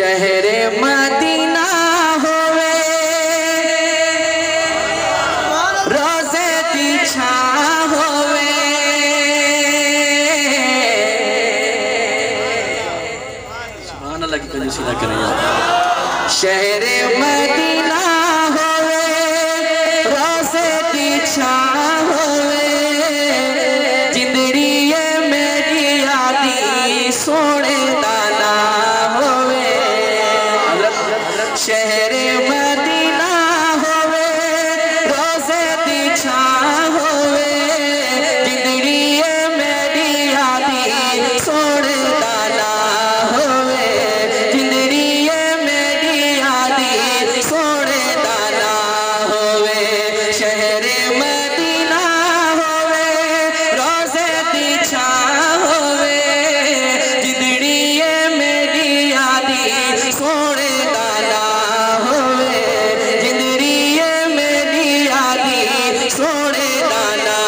शहरे मदीना होवे रोज़े दी छां होवे सुभान अल्लाह की कंजूसी ना करें यार। शहरे मदीना होवे रोज़े दी छां होवे जिंदड़ी मेरी यादी सोने दाना होवे। शहरे मदीना होवे रोज़े दी छां होवे जिंदड़ी मेरी यादी सोने दाना होवे जिंदड़ी मेरी यादी सोने दाना होवे। शहरे मदीना होवे रोज़े दी छां होवे जिंदड़ी मेरी यादी सोने दाना होवे जिंदड़ी मेरी यादी सोने दाना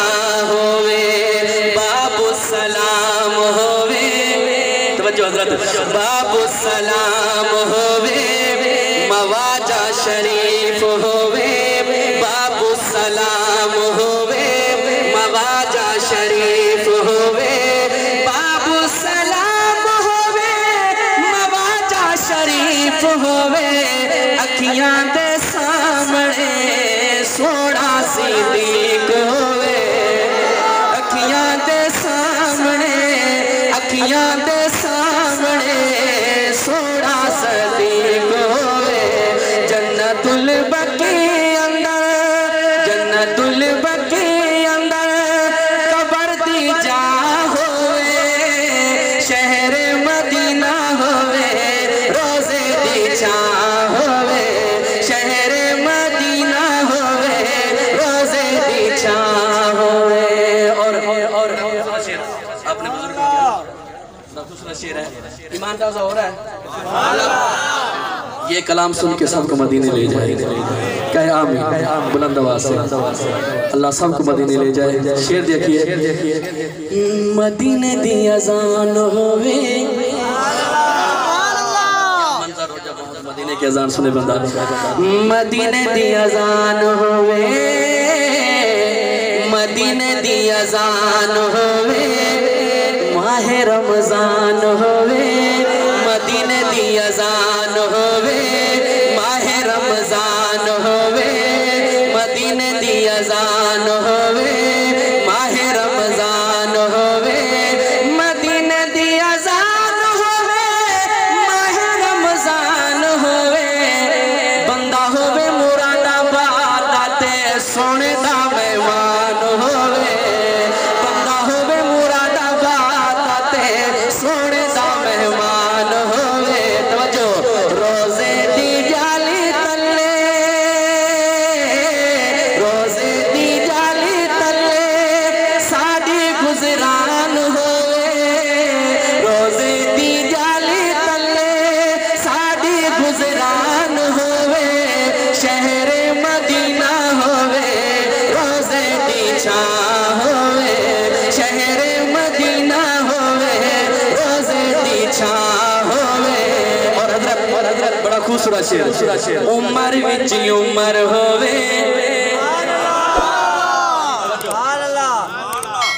होवे। बाबू सलाम होवे तवज्जो हज़रत बाबू सलाम होवे मवाजा शरीफ होवे बाबू सलाम होवे मवाजा शरीफ होवे बाबू सलाम होवे मवाजा शरीफ होवे अखियां दे सामने सोना सिद्दीक होवे अखियां दे सामने सोना सिद्दीक होवे। जन्नतुल बकी अंदर कबर दी जा होवे शहर मदीना होवे रोज़े दी छां होवे शहर मदीना होवे रोज़े दी छां होवे। और अपने बुजुर्गों के दूसरा शेर है ईमान का हो रहा है ये कलाम सुन के सबको मदीने ले जाए कहे आमीन बुलंद आवाज से अल्लाह सबको मदीने ले जाए। शेर देखिए मदीने दी अजान होवे मंजर हो जब मदीने की अजान सुने बंदा मदीने दी अजान होवे मदीने दी अजान होवे माहे रमजान होवे मदीने दी अजान होवे माहे रमजान होवे मदीने दी अजान होवे माहे रमजान होवे मदीने दी अजान होवे माहे रमजान होवे बंदा होवे मुरादाबाद ते सोने दा मेहमान होवे बंदा होवे मुरादाबाद ते सोने दा मेहमान होवे। तवज्जो रोज़े दी जाली तले साडी गुजरान होवे रोज़े दी जाली तले साडी गुजरान होवे शहर मदीना होवे रोज़े दी छां होवे शहर मदीना होवे रोज़े दी छां होवे। और हज़रत बड़ा खूबसूरत शेर उमर विच उमर होवे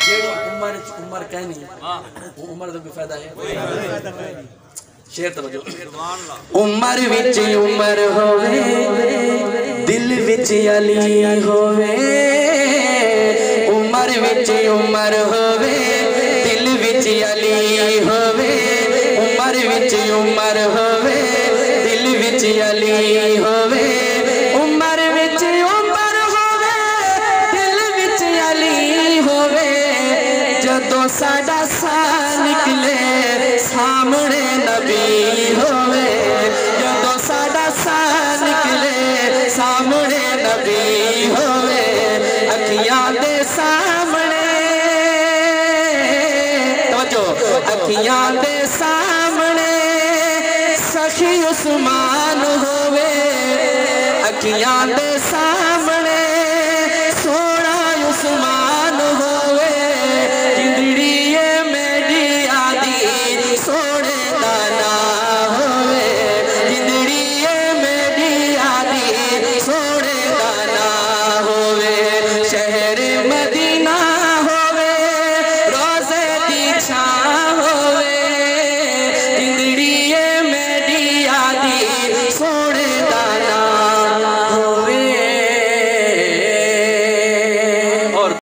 जेड़ी उमर कहनी उमर तो कोई फायदा है शेर तवज्जो उमर विच उमर होवे दिल विच अली होवे उमर विच उमर होवे दिल विच अली होवे उमर विच उमर होवे दिल विच अली होवे उमर विच उमर होवे दिल विच अली होवे जदों साडा सा निकले सामने नबी होवे जदों साडा सा निकले सामने नबी होवे अखियां दे सामने तवज्जो अखियां दे सामने सखी उस्मान होवे अखियां दे सामने सोना उस्मान होवे जिंदड़ी मेरी आदी सोने दाना होवे शहर